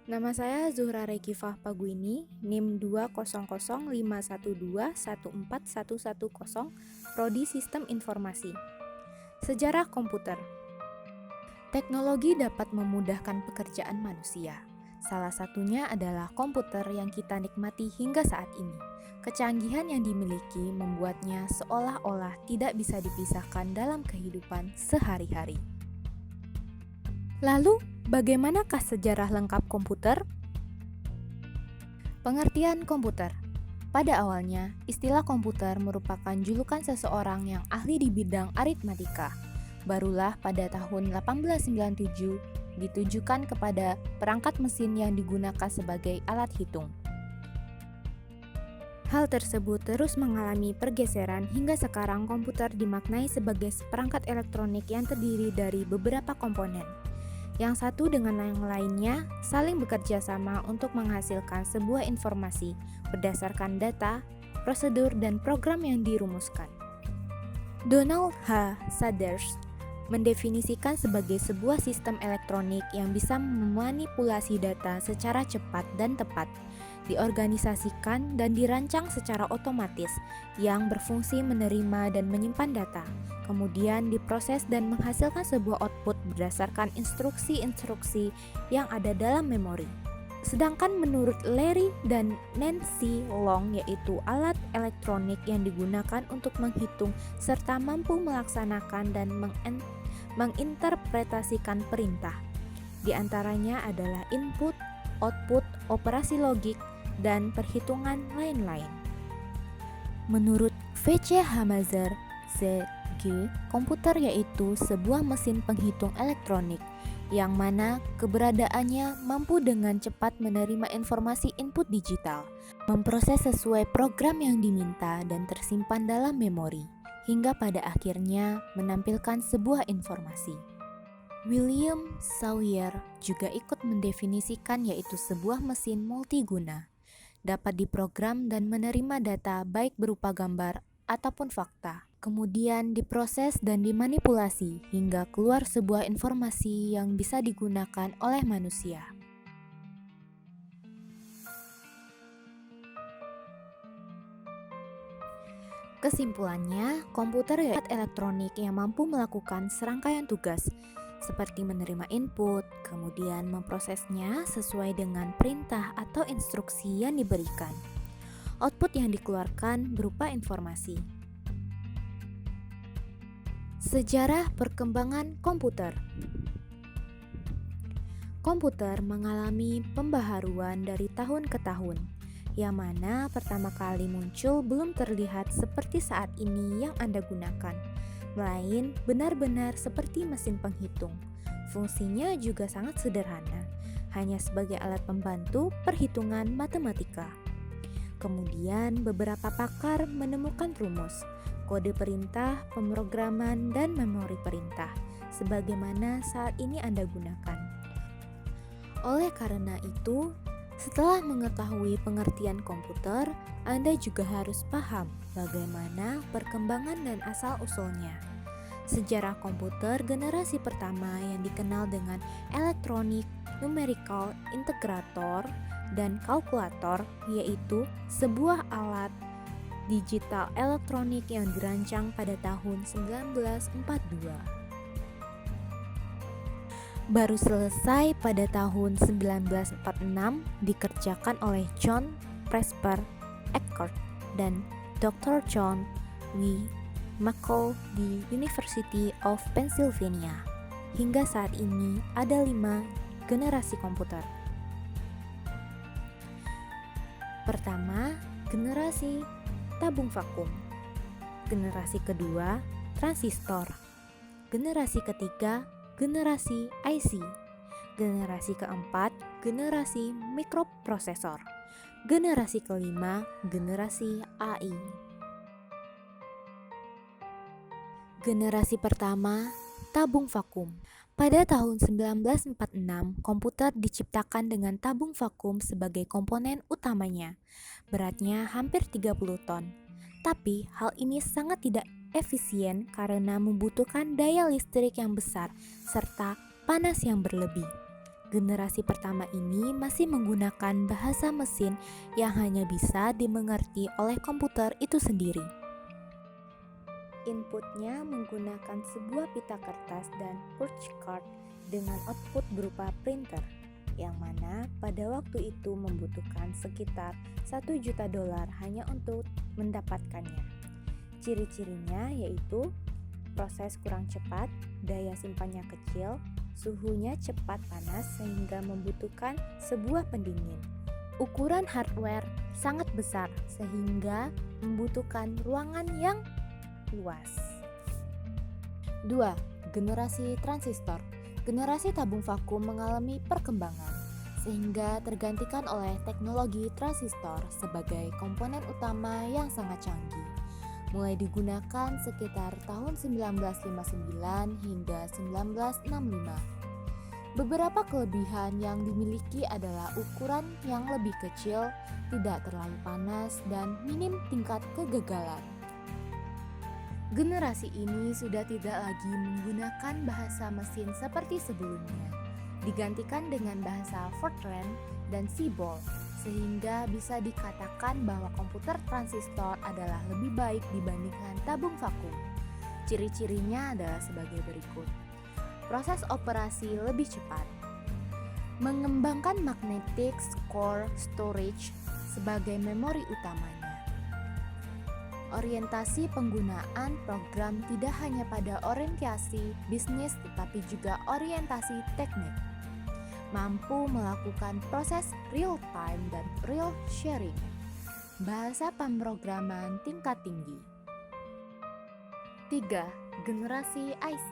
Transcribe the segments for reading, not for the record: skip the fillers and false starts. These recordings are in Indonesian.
Nama saya Zuhra Rekifah Paguini, NIM 2005121414110, Prodi Sistem Informasi. Sejarah komputer. Teknologi dapat memudahkan pekerjaan manusia. Salah satunya adalah komputer yang kita nikmati hingga saat ini. Kecanggihan yang dimiliki membuatnya seolah-olah tidak bisa dipisahkan dalam kehidupan sehari-hari. Lalu, bagaimanakah sejarah lengkap komputer? Pengertian komputer. Pada awalnya, istilah komputer merupakan julukan seseorang yang ahli di bidang aritmatika. Barulah pada tahun 1897 ditujukan kepada perangkat mesin yang digunakan sebagai alat hitung. Hal tersebut terus mengalami pergeseran hingga sekarang komputer dimaknai sebagai perangkat elektronik yang terdiri dari beberapa komponen. Yang satu dengan yang lainnya saling bekerja sama untuk menghasilkan sebuah informasi berdasarkan data, prosedur, dan program yang dirumuskan. Donald H. Sanders mendefinisikan sebagai sebuah sistem elektronik yang bisa memanipulasi data secara cepat dan tepat, diorganisasikan dan dirancang secara otomatis, yang berfungsi menerima dan menyimpan data, kemudian diproses dan menghasilkan sebuah output berdasarkan instruksi-instruksi yang ada dalam memori. Sedangkan menurut Larry dan Nancy Long, yaitu alat elektronik yang digunakan untuk menghitung serta mampu melaksanakan dan menginterpretasikan perintah. Di antaranya adalah input, output, operasi logik, dan perhitungan lain-lain. Menurut V.C. Hamazer, Z.G., komputer yaitu sebuah mesin penghitung elektronik yang mana keberadaannya mampu dengan cepat menerima informasi input digital, memproses sesuai program yang diminta dan tersimpan dalam memori, hingga pada akhirnya menampilkan sebuah informasi. William Sawyer juga ikut mendefinisikan yaitu sebuah mesin multiguna, dapat diprogram dan menerima data baik berupa gambar ataupun fakta, kemudian diproses dan dimanipulasi hingga keluar sebuah informasi yang bisa digunakan oleh manusia. Kesimpulannya, komputer adalah alat elektronik yang mampu melakukan serangkaian tugas seperti menerima input, kemudian memprosesnya sesuai dengan perintah atau instruksi yang diberikan. Output yang dikeluarkan berupa informasi. Sejarah perkembangan komputer. Komputer mengalami pembaharuan dari tahun ke tahun, yang mana pertama kali muncul belum terlihat seperti saat ini yang Anda gunakan, melain benar-benar seperti mesin penghitung. Fungsinya juga sangat sederhana, hanya sebagai alat pembantu perhitungan matematika. Kemudian beberapa pakar menemukan rumus, kode perintah, pemrograman, dan memori perintah, sebagaimana saat ini Anda gunakan. Oleh karena itu, setelah mengetahui pengertian komputer, Anda juga harus paham bagaimana perkembangan dan asal-usulnya. Sejarah komputer generasi pertama yang dikenal dengan elektronik, numerical, integrator, dan kalkulator, yaitu sebuah alat digital elektronik yang dirancang pada tahun 1942. Baru selesai pada tahun 1946 dikerjakan oleh John Presper Eckert dan Dr. John W. McCall di University of Pennsylvania. Hingga saat ini ada 5 generasi komputer. Pertama, generasi tabung vakum. Generasi kedua, transistor. Generasi ketiga, generasi IC. Generasi keempat, generasi mikroprosesor. Generasi kelima, generasi AI. Generasi pertama, tabung vakum. Pada tahun 1946, komputer diciptakan dengan tabung vakum sebagai komponen utamanya. Beratnya hampir 30 ton. Tapi hal ini sangat tidak efisien karena membutuhkan daya listrik yang besar serta panas yang berlebih. Generasi pertama ini masih menggunakan bahasa mesin yang hanya bisa dimengerti oleh komputer itu sendiri. Inputnya menggunakan sebuah pita kertas dan punch card dengan output berupa printer, yang mana pada waktu itu membutuhkan sekitar 1 juta dolar hanya untuk mendapatkannya. Ciri-cirinya yaitu proses kurang cepat, daya simpannya kecil, suhunya cepat panas sehingga membutuhkan sebuah pendingin. Ukuran hardware sangat besar sehingga membutuhkan ruangan yang luas. 2. Generasi transistor. Generasi tabung vakum mengalami perkembangan sehingga tergantikan oleh teknologi transistor sebagai komponen utama yang sangat canggih. Mulai digunakan sekitar tahun 1959 hingga 1965. Beberapa kelebihan yang dimiliki adalah ukuran yang lebih kecil, tidak terlalu panas, dan minim tingkat kegagalan. Generasi ini sudah tidak lagi menggunakan bahasa mesin seperti sebelumnya, digantikan dengan bahasa Fortran dan CBOL, sehingga bisa dikatakan bahwa komputer transistor adalah lebih baik dibandingkan tabung vakum. Ciri-cirinya adalah sebagai berikut. Proses operasi lebih cepat. Mengembangkan magnetic core storage sebagai memori utamanya. Orientasi penggunaan program tidak hanya pada orientasi bisnis tetapi juga orientasi teknik. Mampu melakukan proses real time dan real sharing. Bahasa pemrograman tingkat tinggi. 3. Generasi IC.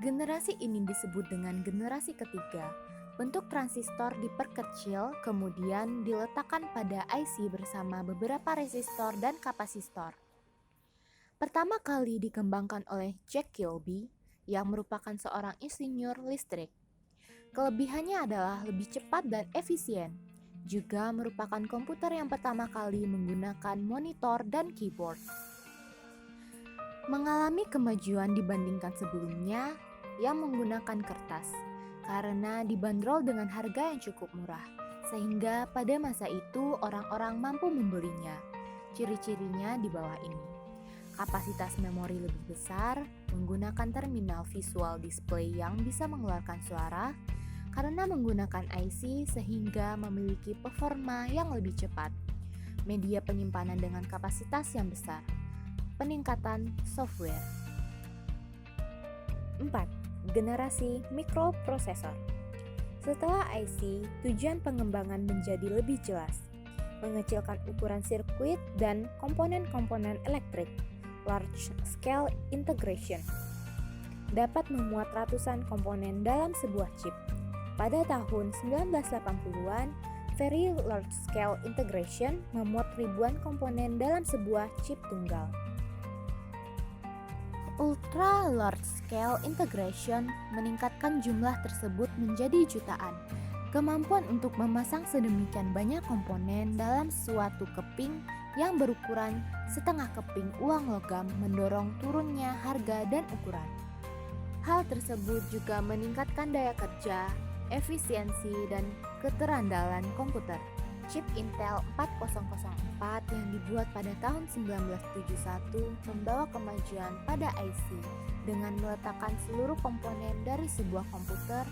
Generasi ini disebut dengan generasi ketiga. Bentuk transistor diperkecil, kemudian diletakkan pada IC bersama beberapa resistor dan kapasitor. Pertama kali dikembangkan oleh Jack Kilby, yang merupakan seorang insinyur listrik. Kelebihannya adalah lebih cepat dan efisien. Juga merupakan komputer yang pertama kali menggunakan monitor dan keyboard. Mengalami kemajuan dibandingkan sebelumnya yang menggunakan kertas, karena dibanderol dengan harga yang cukup murah, sehingga pada masa itu orang-orang mampu membelinya. Ciri-cirinya di bawah ini. Kapasitas memori lebih besar, menggunakan terminal visual display yang bisa mengeluarkan suara, karena menggunakan IC sehingga memiliki performa yang lebih cepat. Media penyimpanan dengan kapasitas yang besar. Peningkatan software. 4. Generasi mikroprosesor. Setelah IC, tujuan pengembangan menjadi lebih jelas, mengecilkan ukuran sirkuit dan komponen-komponen elektrik. Large scale integration dapat memuat ratusan komponen dalam sebuah chip. Pada tahun 1980-an, very large scale integration memuat ribuan komponen dalam sebuah chip tunggal. Ultra large scale integration meningkatkan jumlah tersebut menjadi jutaan. Kemampuan untuk memasang sedemikian banyak komponen dalam suatu keping yang berukuran setengah keping uang logam mendorong turunnya harga dan ukuran. Hal tersebut juga meningkatkan daya kerja, efisiensi, dan keterandalan komputer. Chip Intel 4004 yang dibuat pada tahun 1971 membawa kemajuan pada IC dengan meletakkan seluruh komponen dari sebuah komputer,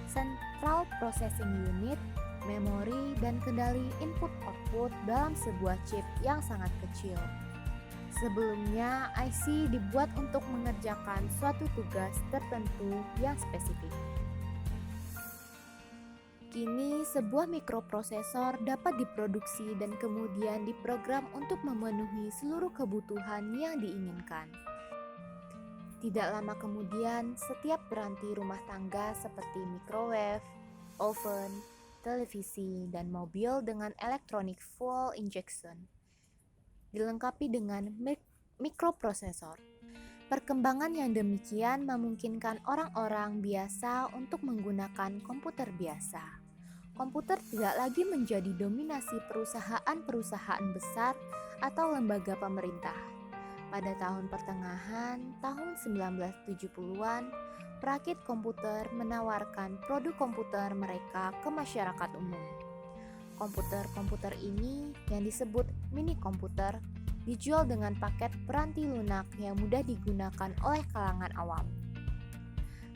Central Processing Unit, memori, dan kendali input-output dalam sebuah chip yang sangat kecil. Sebelumnya, IC dibuat untuk mengerjakan suatu tugas tertentu yang spesifik. Kini, sebuah mikroprosesor dapat diproduksi dan kemudian diprogram untuk memenuhi seluruh kebutuhan yang diinginkan. Tidak lama kemudian, setiap peranti rumah tangga seperti microwave, oven, televisi, dan mobil dengan electronic fuel injection dilengkapi dengan mikroprosesor. Perkembangan yang demikian memungkinkan orang-orang biasa untuk menggunakan komputer biasa. Komputer tidak lagi menjadi dominasi perusahaan-perusahaan besar atau lembaga pemerintah. Pada tahun pertengahan tahun 1970-an, perakit komputer menawarkan produk komputer mereka ke masyarakat umum. Komputer-komputer ini yang disebut mini komputer dijual dengan paket peranti lunak yang mudah digunakan oleh kalangan awam.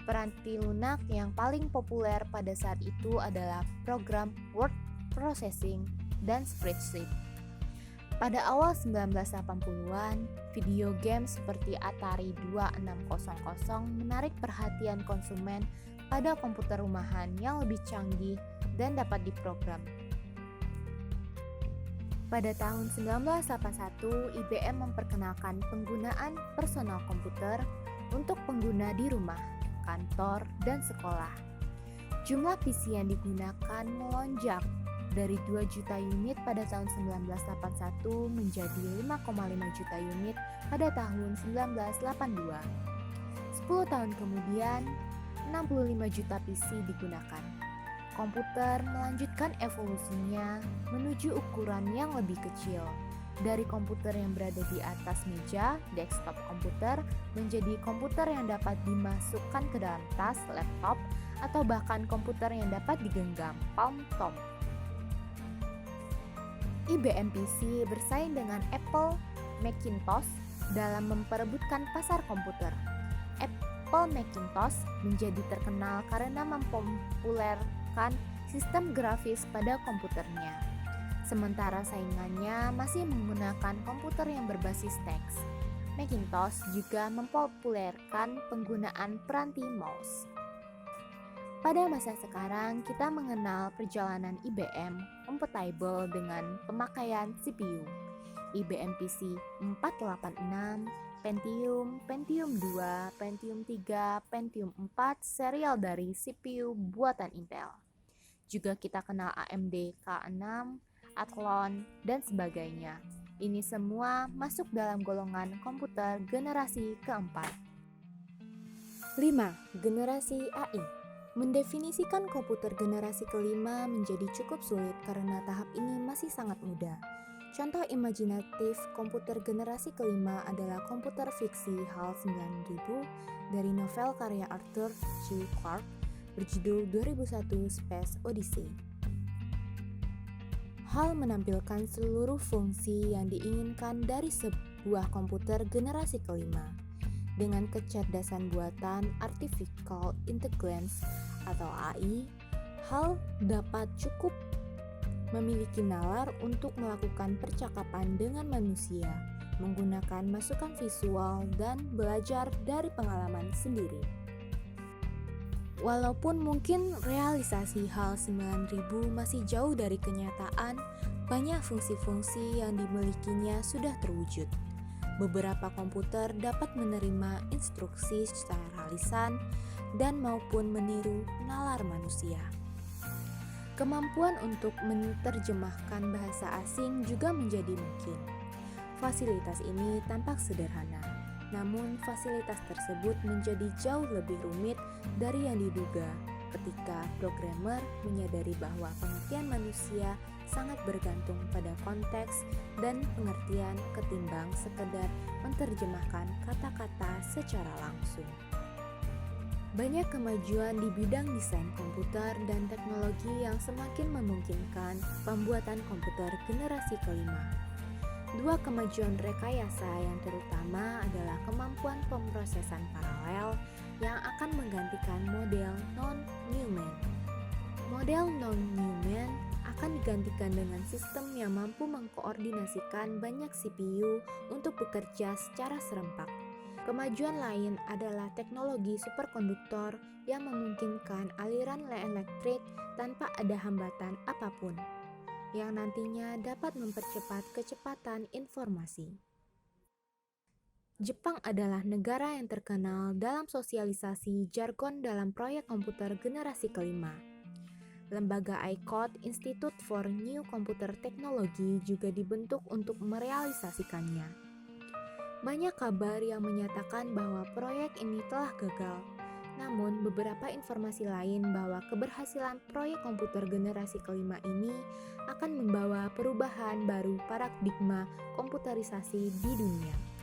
Peranti lunak yang paling populer pada saat itu adalah program word processing dan spreadsheet. Pada awal 1980-an, video game seperti Atari 2600 menarik perhatian konsumen pada komputer rumahan yang lebih canggih dan dapat diprogram. Pada tahun 1981, IBM memperkenalkan penggunaan personal komputer untuk pengguna di rumah, kantor, dan sekolah. Jumlah PC yang digunakan melonjak dari 2 juta unit pada tahun 1981 menjadi 5,5 juta unit pada tahun 1982. 10 tahun kemudian, 65 juta PC digunakan. Komputer melanjutkan evolusinya menuju ukuran yang lebih kecil. Dari komputer yang berada di atas meja, desktop komputer, menjadi komputer yang dapat dimasukkan ke dalam tas, laptop, atau bahkan komputer yang dapat digenggam, palm top. IBM PC bersaing dengan Apple Macintosh dalam memperebutkan pasar komputer. Apple Macintosh menjadi terkenal karena mempopulerkan sistem grafis pada komputernya. Sementara saingannya masih menggunakan komputer yang berbasis teks. Macintosh juga mempopulerkan penggunaan peranti mouse. Pada masa sekarang, kita mengenal perjalanan IBM compatible dengan pemakaian CPU. IBM PC 486, Pentium, Pentium 2, Pentium 3, Pentium 4 serial dari CPU buatan Intel. Juga kita kenal AMD K6, Athlon, dan sebagainya. Ini semua masuk dalam golongan komputer generasi keempat. 5. Generasi AI. Mendefinisikan komputer generasi kelima menjadi cukup sulit karena tahap ini masih sangat muda. Contoh imajinatif komputer generasi kelima adalah komputer fiksi HAL 9000 dari novel karya Arthur C. Clarke berjudul 2001 Space Odyssey. HAL menampilkan seluruh fungsi yang diinginkan dari sebuah komputer generasi kelima. Dengan kecerdasan buatan Artificial Intelligence atau AI, HAL dapat cukup memiliki nalar untuk melakukan percakapan dengan manusia, menggunakan masukan visual dan belajar dari pengalaman sendiri. Walaupun mungkin realisasi HAL 9000 masih jauh dari kenyataan, banyak fungsi-fungsi yang dimilikinya sudah terwujud. Beberapa komputer dapat menerima instruksi secara lisan dan maupun meniru nalar manusia. Kemampuan untuk menerjemahkan bahasa asing juga menjadi mungkin. Fasilitas ini tampak sederhana, namun fasilitas tersebut menjadi jauh lebih rumit dari yang diduga ketika programmer menyadari bahwa pengertian manusia sangat bergantung pada konteks dan pengertian ketimbang sekedar menerjemahkan kata-kata secara langsung. Banyak kemajuan di bidang desain komputer dan teknologi yang semakin memungkinkan pembuatan komputer generasi kelima. Dua kemajuan rekayasa yang terutama adalah kemampuan pemrosesan paralel yang akan menggantikan model non-Neumann. Model non-Neumann akan digantikan dengan sistem yang mampu mengkoordinasikan banyak CPU untuk bekerja secara serempak. Kemajuan lain adalah teknologi superkonduktor yang memungkinkan aliran listrik tanpa ada hambatan apapun, yang nantinya dapat mempercepat kecepatan informasi. Jepang adalah negara yang terkenal dalam sosialisasi jargon dalam proyek komputer generasi kelima. Lembaga ICOT Institute for New Computer Technology juga dibentuk untuk merealisasikannya. Banyak kabar yang menyatakan bahwa proyek ini telah gagal. Namun, beberapa informasi lain bahwa keberhasilan proyek komputer generasi kelima ini akan membawa perubahan baru paradigma komputerisasi di dunia.